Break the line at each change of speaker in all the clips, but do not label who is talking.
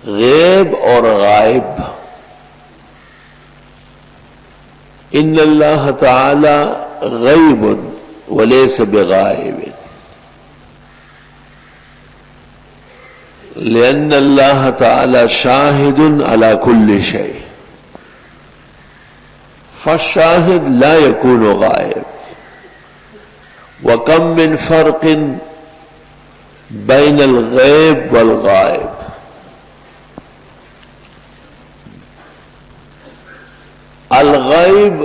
غیب اور غائب. ان اللہ تعالی غیب ولیس بغائب لأن اللہ تعالی شاہد علی کل شیء فالشاہد لا يكون غائب. وکم من فرق بین الغیب والغائب. الغیب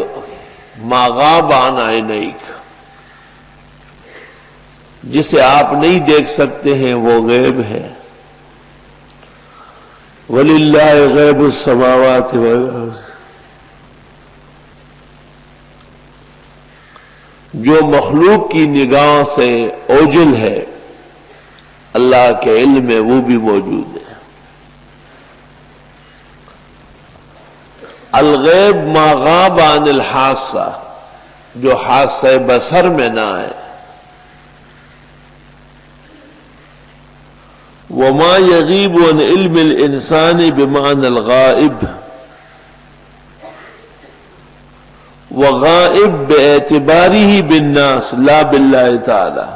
ما غاب عن عینیک، جسے آپ نہیں دیکھ سکتے ہیں وہ غیب ہے. وَلِلَّهِ غیب السماوات والارض. جو مخلوق کی نگاہ سے اوجل ہے اللہ کے علم میں وہ بھی موجود ہے. الغیب ما غاب عن الحاسہ، جو حاسہ بصر میں نہ آئے. وما یغیب عن علم الانسان بمعنى الغائب، وغائب باعتبارہ بالناس لا باللہ تعالی.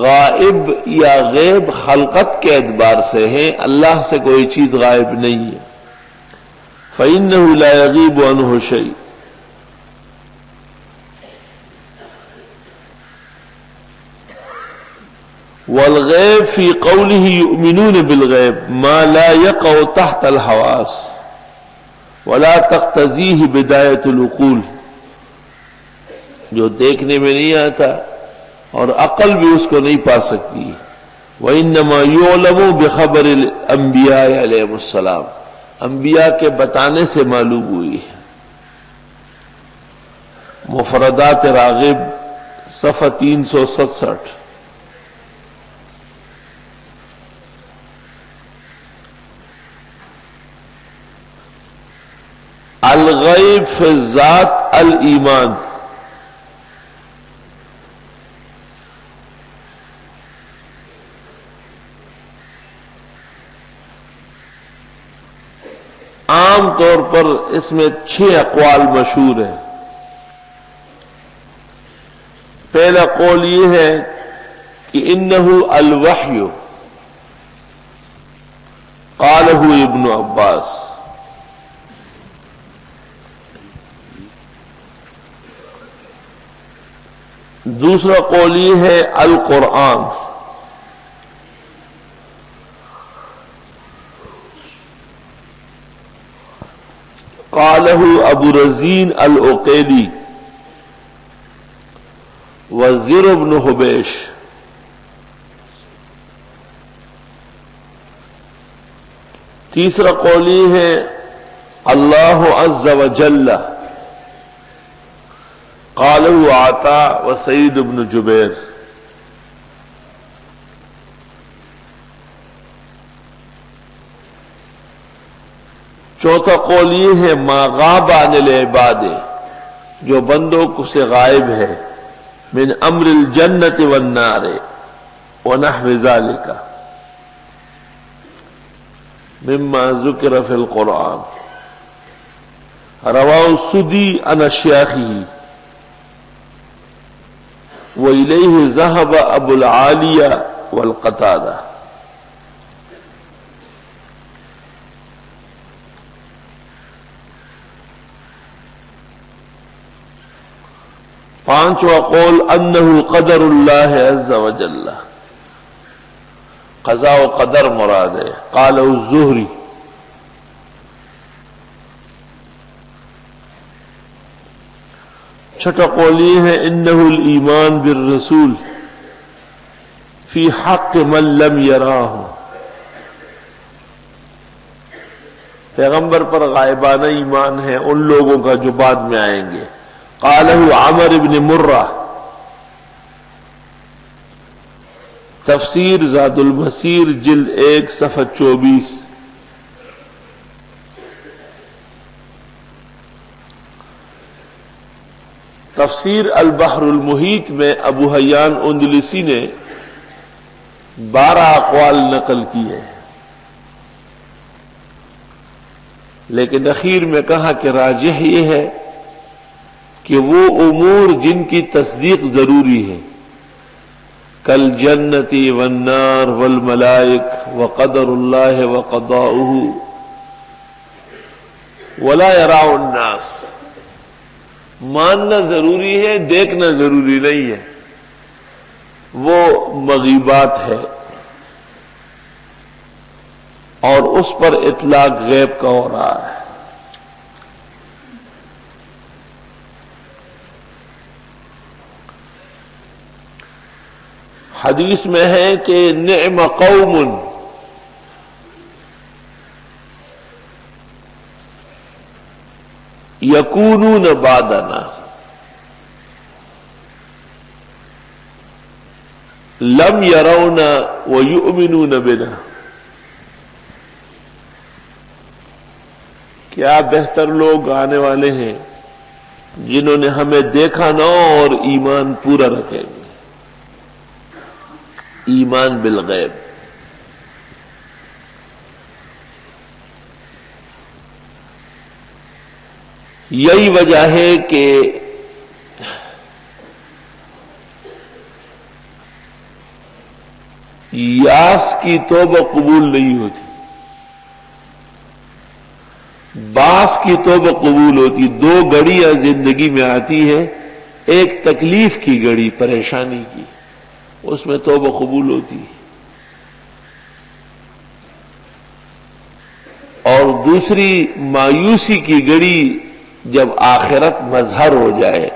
غائب یا غیب خلقت کے اعتبار سے ہے، اللہ سے کوئی چیز غائب نہیں ہے. فإنه لا يغيب عنه شيء. والغیب فی قوله یؤمنون بالغیب ما لا يقع تحت الحواس ولا تقتضیہ بدایت العقول، جو دیکھنے میں نہیں آتا اور عقل بھی اس کو نہیں پا سکتی. وإنما يعلم بخبر الانبیاء علیہم السلام، انبیاء کے بتانے سے معلوم ہوئی ہے. مفردات راغب صفحہ 367. الغیب فی الذات الایمان. عام طور پر اس میں 6 اقوال مشہور ہیں. پہلا قول یہ ہے کہ انہ الوحی، قالہ ابن عباس. دوسرا قول یہ ہے القرآن. قالہ ابو رزین العقیلی وزیر بن حبیش. تیسرا قول یہ ہے اللہ عز وجل. قالہ عطاء وسعید بن جبیر. چوتھا قول یہ ہے ما غاب عن العباد، جو بندوں کو سے غائب ہے. من امر الجنت والنار ونحو ذلك مما ذکر فی القرآن. رواہ السدی عن اشیاخہ وإلیہ ذہب ابو العالیہ والقتادہ. پانچواں قول انہ قدر اللہ عز وجل، قضاء و قدر مراد ہے. قالہ الزہری. چھٹا قول یہ ہے انہ الایمان بالرسول فی حق من لم یراہ، پیغمبر پر غائبانہ ایمان ہے ان لوگوں کا جو بعد میں آئیں گے. قالہ عمر بن مرہ. تفسیر زاد المسیر جلد 1 صفحہ 24. تفسیر البحر المحیط میں ابو حیان اندلسی نے 12 اقوال نقل کی ہے. لیکن اخیر میں کہا کہ راجح یہ ہے کہ وہ امور جن کی تصدیق ضروری ہے، کل جنتی والنار والملائک وقدر اللہ وقضاؤہ ولا یراء الناس، ماننا ضروری ہے، دیکھنا ضروری نہیں ہے، وہ مغیبات ہے اور اس پر اطلاق غیب کا ہو رہا ہے۔ حدیث میں ہے کہ نعم قوم یکونون بعدنا لم یرونا ویؤمنون بنا، کیا بہتر لوگ آنے والے ہیں جنہوں نے ہمیں دیکھا نہ ہو اور ایمان پورا رکھیں گے، ایمان بالغیب۔ یہی وجہ ہے کہ یاس کی توبہ قبول نہیں ہوتی، باس کی توبہ قبول ہوتی۔ دو گھڑیاں زندگی میں آتی ہے، ایک تکلیف کی گھڑی، پریشانی کی، اس میں توبہ قبول ہوتی ہے، اور دوسری مایوسی کی گھڑی جب آخرت مظہر ہو جائے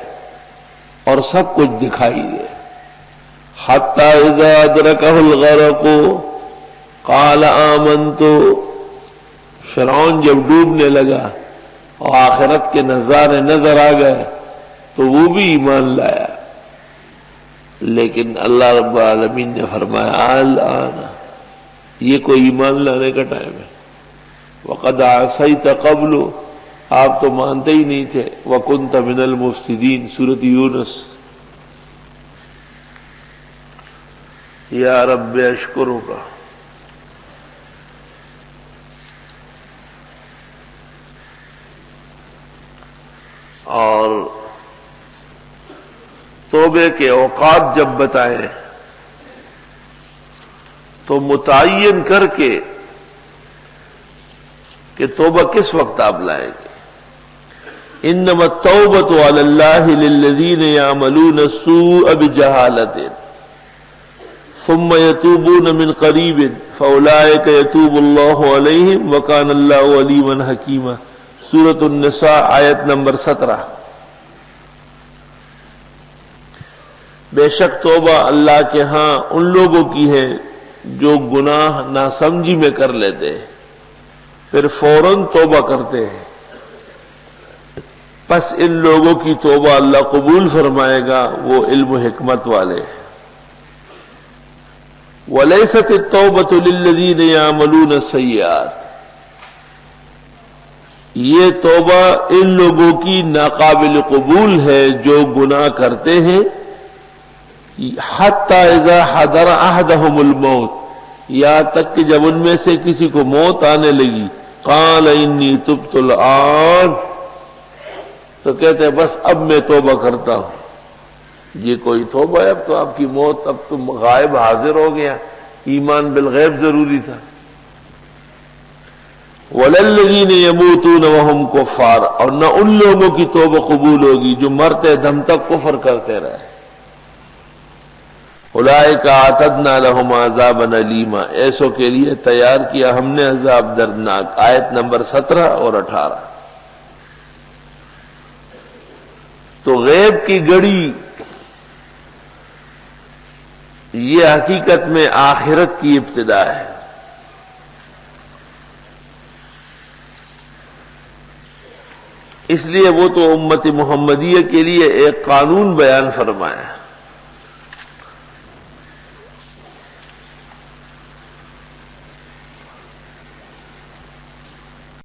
اور سب کچھ دکھائی دے۔ حتی اذا ادرکہ الغرق قال آمنت، فرعون جب ڈوبنے لگا اور آخرت کے نظارے نظر آ گئے تو وہ بھی ایمان لایا، لیکن اللہ رب العالمین نے فرمایا الآن، یہ کوئی ایمان لانے کا ٹائم ہے، وقد عصیت قبل، آپ تو مانتے ہی نہیں تھے، وکنت من المفسدین، سورۃ یونس۔ یا رب اشکرک، اور توبے کے اوقات جب بتائے تو متعین کر کے کہ توبہ کس وقت آپ لائیں گے۔ انما التوبۃ علی اللہ للذین یعملون السوء بجہالۃ ثم یتوبون من قریب فاولئک یتوب اللہ علیہم وکان اللہ علیما حکیما، سورۃ النساء آیت نمبر 17۔ بے شک توبہ اللہ کے ہاں ان لوگوں کی ہے جو گناہ ناسمجھی میں کر لیتے ہیں پھر فوراً توبہ کرتے ہیں، پس ان لوگوں کی توبہ اللہ قبول فرمائے گا، وہ علم و حکمت والے ہیں۔ وَلَيْسَتِ التَّوْبَةُ لِلَّذِينَ يَعْمَلُونَ السَّيِّئَاتِ، یہ توبہ ان لوگوں کی ناقابل قبول ہے جو گناہ کرتے ہیں، حَتَّى إِذَا حَضَرَ أَحَدَهُمُ الْمَوْتُ، یہاں تک کہ جب ان میں سے کسی کو موت آنے لگی، قَالَ إِنِّي تُبْتُ الْآنَ، تو کہتے ہیں بس اب میں توبہ کرتا ہوں۔ یہ کوئی توبہ ہے؟ اب تو آپ کی موت، اب تو غائب حاضر ہو گیا، ایمان بالغیب ضروری تھا۔ وَلَلَّذِينَ يَمُوتُونَ وَهُمْ كُفَّارٌ، اور نہ ان لوگوں کی توبہ قبول ہوگی جو مرتے دم تک کفر کرتے رہے۔ اولئک اعتدنا لهم عذابا الیما، ایسوں کے لیے تیار کیا ہم نے عذاب دردناک، آیت نمبر 17 اور 18۔ تو غیب کی گھڑی یہ حقیقت میں آخرت کی ابتدا ہے۔ اس لیے وہ تو امت محمدیہ کے لیے ایک قانون بیان فرمایا،